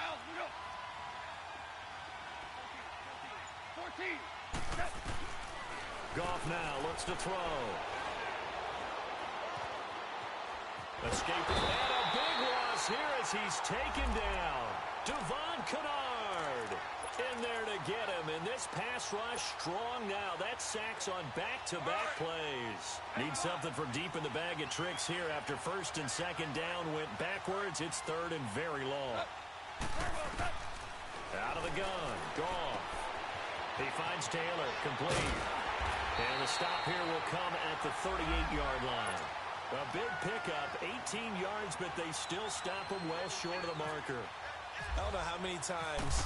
Out. We go. 14. Goff now looks to throw. Escape. And a big loss here as he's taken down. Devon Kennard in there to get him. And this pass rush strong now. That sacks on back-to-back plays. Need something from deep in the bag of tricks here after 1st and 2nd down went backwards. It's 3rd and very long. Out of the gun. Goff. He finds Taylor. Complete. And the stop here will come at the 38-yard line. A big pickup, 18 yards, but they still stop him well short of the marker. I don't know how many times,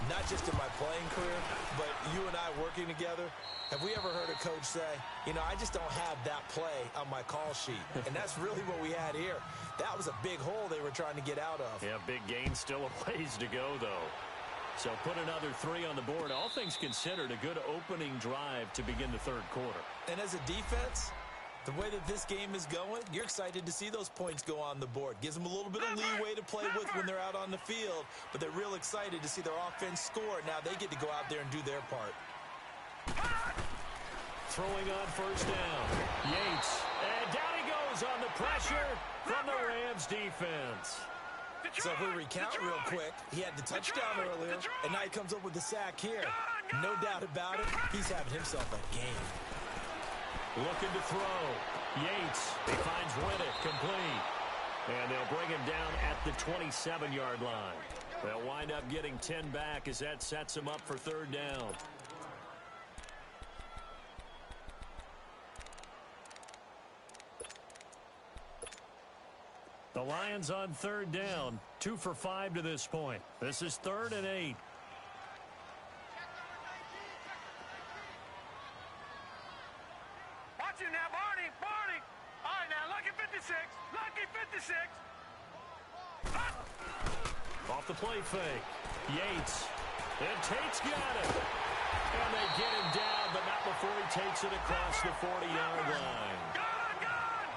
not just in my playing career, but you and I working together, have we ever heard a coach say, you know, I just don't have that play on my call sheet. And that's really what we had here. That was a big hole they were trying to get out of. Yeah, big gain, still a ways to go, though. So put another 3 on the board. All things considered, a good opening drive to begin the third quarter. And as a defense, the way that this game is going, you're excited to see those points go on the board. Gives them a little bit of leeway to play with when they're out on the field, but they're real excited to see their offense score. Now they get to go out there and do their part. Throwing on 1st down. Yates. And down he goes on the pressure from the Rams defense. So if we recount real quick, he had the touchdown earlier, and now he comes up with the sack here. No doubt about it, he's having himself a game. Looking to throw. Yates. He finds Reddick complete. And they'll bring him down at the 27-yard line. They'll wind up getting 10 back as that sets him up for 3rd down. The Lions on 3rd down. 2 for 5 to this point. This is 3rd and 8. Watch it now, Barney. All right, now, lucky 56. Lucky 56. Off the play fake. Yates. And Tate's got it. And they get him down, but not before he takes it across the 40-yard line.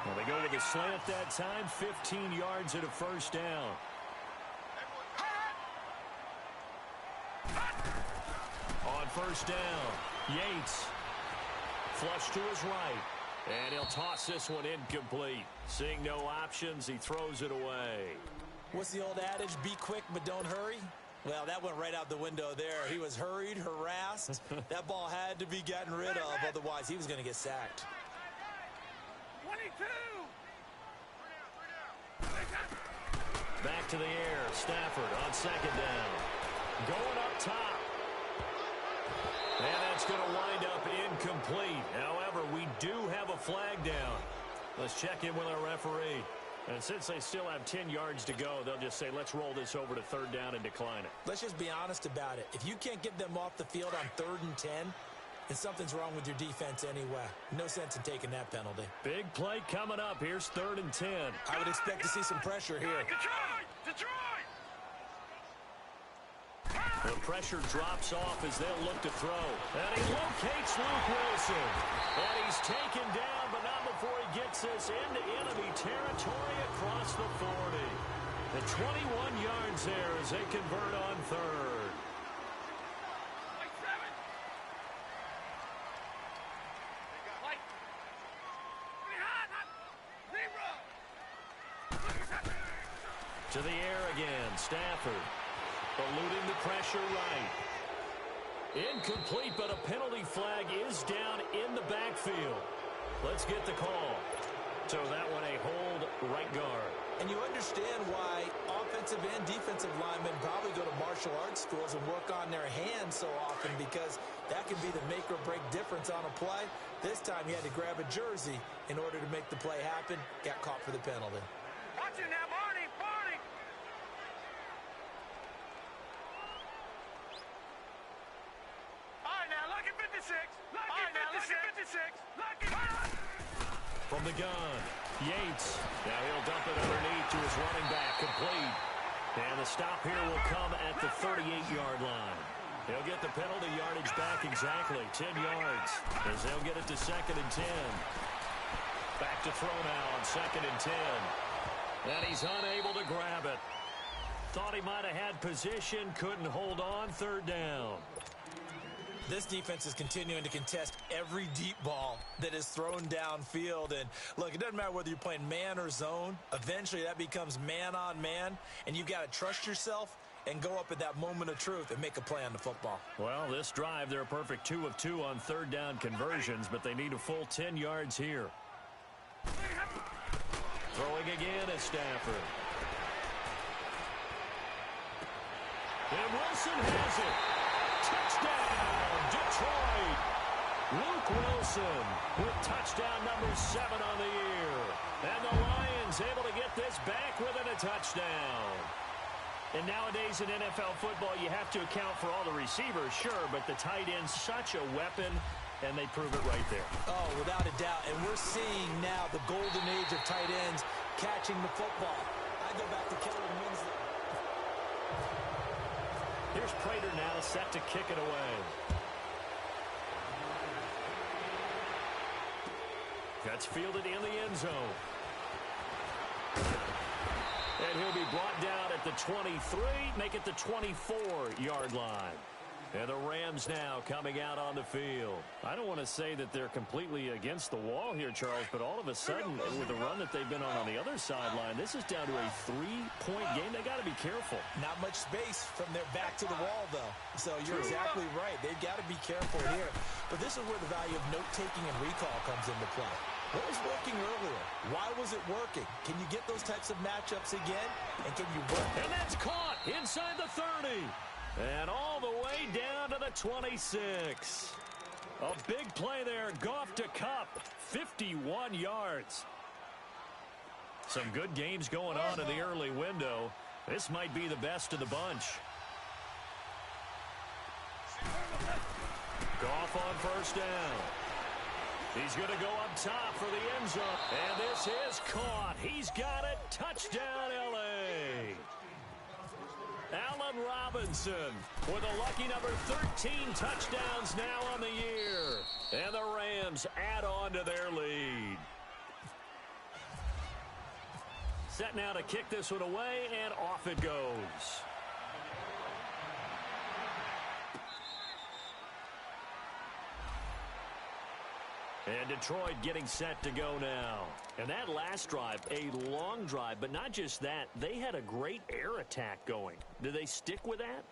Well, they go with a slant that time, 15 yards at a 1st down. first down. Yates. Flush to his right. And he'll toss this one incomplete. Seeing no options, he throws it away. What's the old adage? Be quick, but don't hurry. Well, that went right out the window there. He was hurried, harassed. That ball had to be gotten rid of, otherwise he was going to get sacked. 22. Back to the air. Stafford on second down. Going up top. And that's going to wind up incomplete. However, we do have a flag down. Let's check in with our referee. And since they still have 10 yards to go, they'll just say, let's roll this over to third down and decline it. Let's just be honest about it. If you can't get them off the field on 3rd and 10, then something's wrong with your defense anyway. No sense in taking that penalty. Big play coming up. Here's 3rd and 10. I would expect to see some pressure here. Detroit! The pressure drops off as they'll look to throw. And he locates Luke Wilson. And he's taken down, but not before he gets this into enemy territory across the 40. The 21 yards there as they convert on 3rd. To the air again, Stafford. Eluding the pressure right. Incomplete, but a penalty flag is down in the backfield. Let's get the call. So that one a hold right guard. And you understand why offensive and defensive linemen probably go to martial arts schools and work on their hands so often, because that can be the make or break difference on a play. This time he had to grab a jersey in order to make the play happen. Got caught for the penalty. Watch it now, Barney! From the gun, Yates. Now he'll dump it underneath to his running back, complete. And the stop here will come at the 38-yard line. He'll get the penalty yardage back exactly, 10 yards, as they'll get it to 2nd and 10. Back to throw now on 2nd and 10. And he's unable to grab it. Thought he might have had position, couldn't hold on, 3rd down. This defense is continuing to contest every deep ball that is thrown downfield. And look, it doesn't matter whether you're playing man or zone. Eventually that becomes man on man, and you've got to trust yourself and go up at that moment of truth and make a play on the football. Well, this drive, they're a perfect 2 of 2 on 3rd down conversions, but they need a full 10 yards here. Throwing again is Stafford. And Wilson has it. Touchdown, Detroit. Luke Wilson with touchdown number 7 on the year. And the Lions able to get this back within a touchdown. And nowadays in NFL football, you have to account for all the receivers, sure, but the tight end's such a weapon, and they prove it right there. Oh, without a doubt. And we're seeing now the golden age of tight ends catching the football. I go back to Kellen Winslow. Here's Prater now set to kick it away. That's fielded in the end zone. And he'll be brought down at the 23, make it the 24-yard line. And the Rams now coming out on the field. I don't want to say that they're completely against the wall here, Charles, but all of a sudden, with the run that they've been on the other sideline, this is down to a 3-point game. They got to be careful. Not much space from their back to the wall, though. So you're exactly right. They've got to be careful here. But this is where the value of note-taking and recall comes into play. What was working earlier? Why was it working? Can you get those types of matchups again? And can you work? And that's caught inside the 30. And all the way down to the 26. A big play there. Goff to Kupp. 51 yards. Some good games going on in the early window. This might be the best of the bunch. Goff on first down. He's going to go up top for the end zone. And this is caught. He's got it. Touchdown, L.A. Allen Robinson with a lucky number 13 touchdowns now on the year. And the Rams add on to their lead. Set now to kick this one away, and off it goes. And Detroit getting set to go now. And that last drive, a long drive, but not just that. They had a great air attack going. Do they stick with that?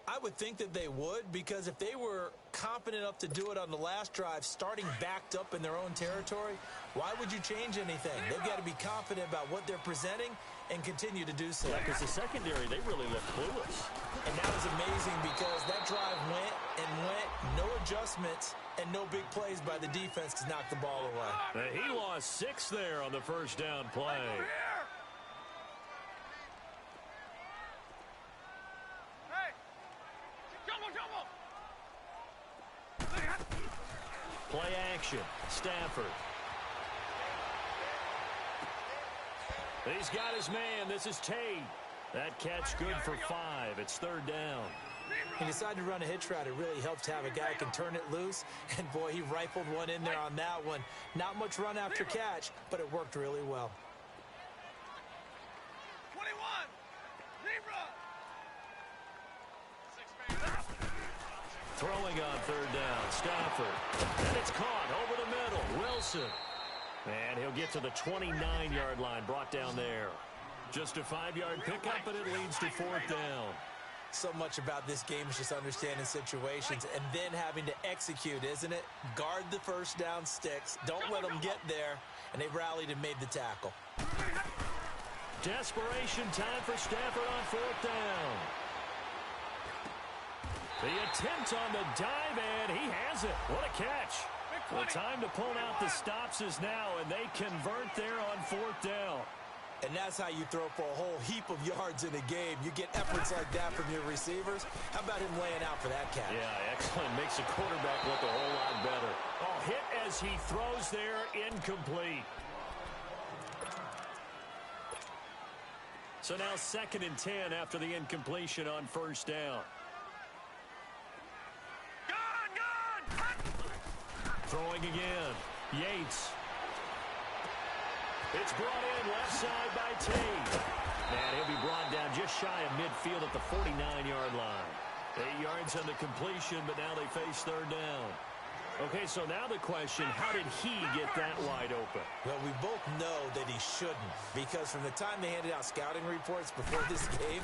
I would think that they would, because if they were confident enough to do it on the last drive, starting backed up in their own territory, why would you change anything? They've got to be confident about what they're presenting and continue to do so. Yeah, because the secondary, they really look clueless. And that was amazing because that drive went and went, no adjustments, and no big plays by the defense to knock the ball away. He lost 6 there on the first down play. Play action. Stafford. He's got his man. This is Tate. That catch good for 5. It's 3rd down. He decided to run a hitch route. It really helps to have a guy who can turn it loose. And, boy, he rifled one in there on that one. Not much run after catch, but it worked really well. 21. Libra. Throwing on 3rd down. Stafford. And it's caught over the middle. Wilson. And he'll get to the 29-yard line. Brought down there. Just a 5-yard pickup, and it leads to 4th down. So much about this game is just understanding situations and then having to execute, isn't it? Guard the first down sticks. Don't let them get there. And they rallied and made the tackle. Desperation time for Stafford on 4th down. The attempt on the dive, and he has it. What a catch. The time to pull out the stops is now, and they convert there on 4th down. And that's how you throw for a whole heap of yards in a game. You get efforts like that from your receivers. How about him laying out for that catch? Yeah, excellent. Makes the quarterback look a whole lot better. Oh, hit as he throws there, incomplete. So now 2nd and 10 after the incompletion on 1st down. Throwing again. Yates. It's brought in left side by Tate. And he'll be brought down just shy of midfield at the 49-yard line. 8 yards on the completion, but now they face 3rd down. Okay, so now the question, how did he get that wide open? Well, we both know that he shouldn't, because from the time they handed out scouting reports before this game,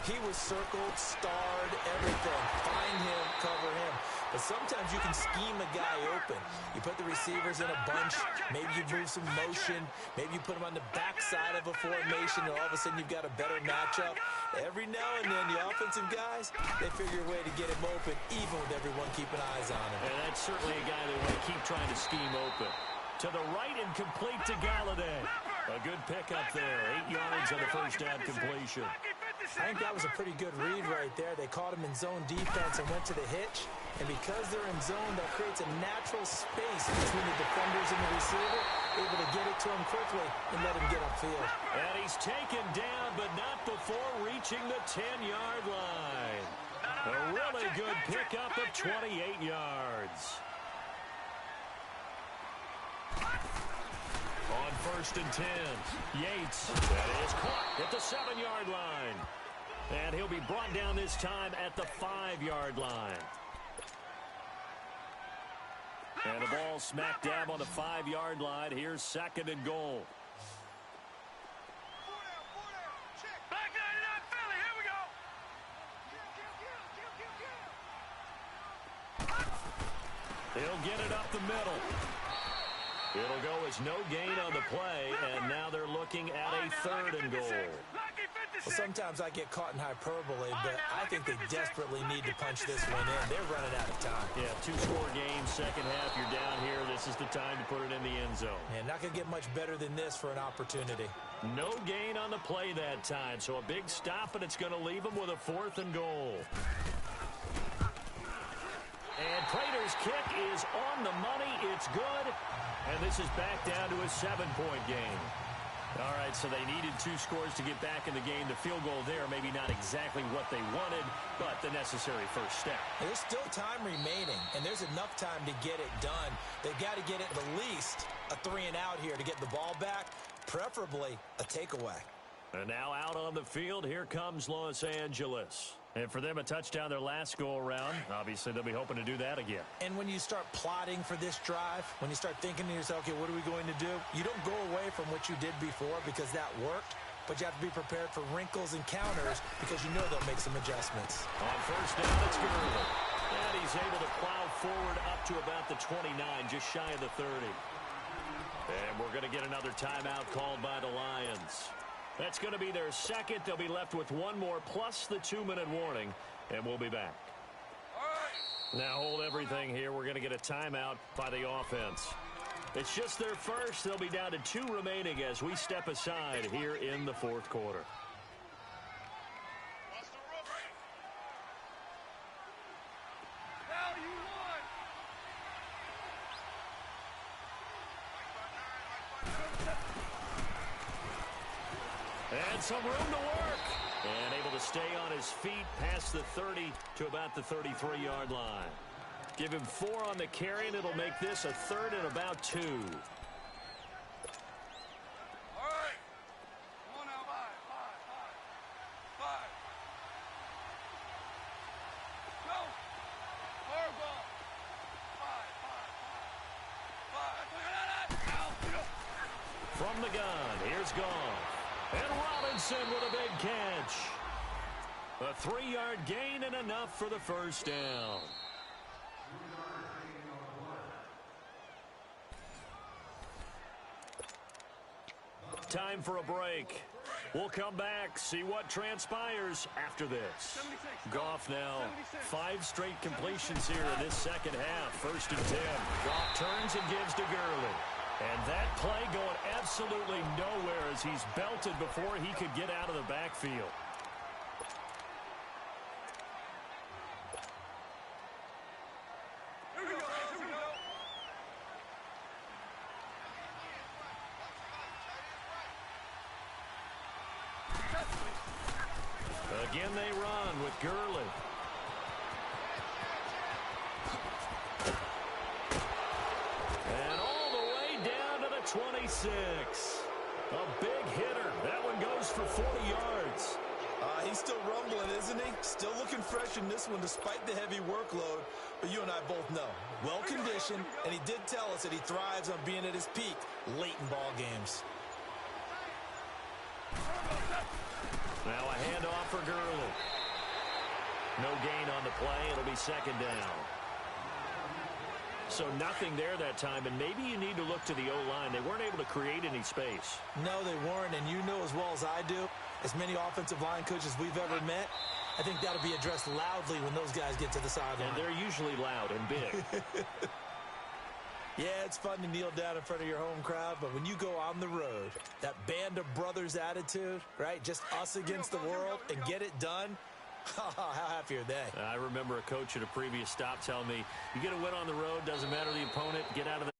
he was circled, starred, everything. Find him, cover him. But sometimes you can scheme a guy open. You put the receivers in a bunch. Maybe you move some motion. Maybe you put them on the backside of a formation, and all of a sudden you've got a better matchup. Every now and then, the offensive guys, they figure a way to get him open, even with everyone keeping eyes on him. And that's certainly a guy they want to keep trying to scheme open. To the right and complete to Galladay. A good pickup there. 8 yards on the first down completion. I think that was a pretty good read right there. They caught him in zone defense and went to the hitch. And because they're in zone, that creates a natural space between the defenders and the receiver, able to get it to him quickly and let him get upfield. And he's taken down, but not before reaching the 10-yard line. A really good pickup of 28 yards. On 1st and 10, Yates. That is caught at the 7-yard line. And he'll be brought down this time at the 5-yard line. And the ball smack dab on the 5-yard line. Here's 2nd and goal. Back 99 Philly, here we go. He'll get it up the middle. It'll go as no gain on the play, and now they're looking at a 3rd and goal. Well, sometimes I get caught in hyperbole, but I think they desperately need to punch this one in. They're running out of time. Yeah, 2-score game, second half, you're down here. This is the time to put it in the end zone. And not going to get much better than this for an opportunity. No gain on the play that time, so a big stop, and it's going to leave them with a 4th and goal. And Prater's kick is on the money. It's good. And this is back down to a 7-point game. All right, so they needed 2 scores to get back in the game. The field goal there, maybe not exactly what they wanted, but the necessary first step. And there's still time remaining, and there's enough time to get it done. They've got to get at least a 3-and-out here to get the ball back, preferably a takeaway. And now out on the field, here comes Los Angeles. And for them, a touchdown their last go-around. Obviously, they'll be hoping to do that again. And when you start plotting for this drive, when you start thinking to yourself, okay, what are we going to do? You don't go away from what you did before because that worked, but you have to be prepared for wrinkles and counters because you know they'll make some adjustments. On first down, it's Gurley. And he's able to plow forward up to about the 29, just shy of the 30. And we're going to get another timeout called by the Lions. That's going to be their second. They'll be left with one more plus the 2-minute warning, and we'll be back. Now hold everything here. We're going to get a timeout by the offense. It's just their first. They'll be down to 2 remaining as we step aside here in the fourth quarter. And some room to work. And able to stay on his feet past the 30 to about the 33-yard line. Give him 4 on the carry, and it'll make this a 3rd and about 2. All right. Come on now, 5. Go. Hard ball. 5. From the gun, here's Goff. And Robinson with a big catch. A 3-yard gain and enough for the first down. Time for a break. We'll come back, see what transpires after this. Goff now 5 straight completions here in this second half. 1st and 10. Goff turns and gives to Gurley. And that play going absolutely nowhere as he's belted before he could get out of the backfield. Here we go. Again they run with Gurley. And all the way down to the 26. A big hitter. That one goes for 40 yards. He's still rumbling, isn't he? Still looking fresh in this one despite the heavy workload. But you and I both know, well-conditioned, and he did tell us that he thrives on being at his peak late in ball games. Now a handoff for Gurley. No gain on the play. It'll be 2nd down. So nothing there that time, and maybe you need to look to the O-line. They weren't able to create any space. No, they weren't, and you know as well as I do, as many offensive line coaches we've ever met, I think that'll be addressed loudly when those guys get to the sideline. And they're usually loud and big. Yeah, it's fun to kneel down in front of your home crowd, but when you go on the road, that band of brothers attitude, right, just us against the world and get it done, how happy are they? I remember a coach at a previous stop telling me, you get a win on the road, doesn't matter the opponent, get out of the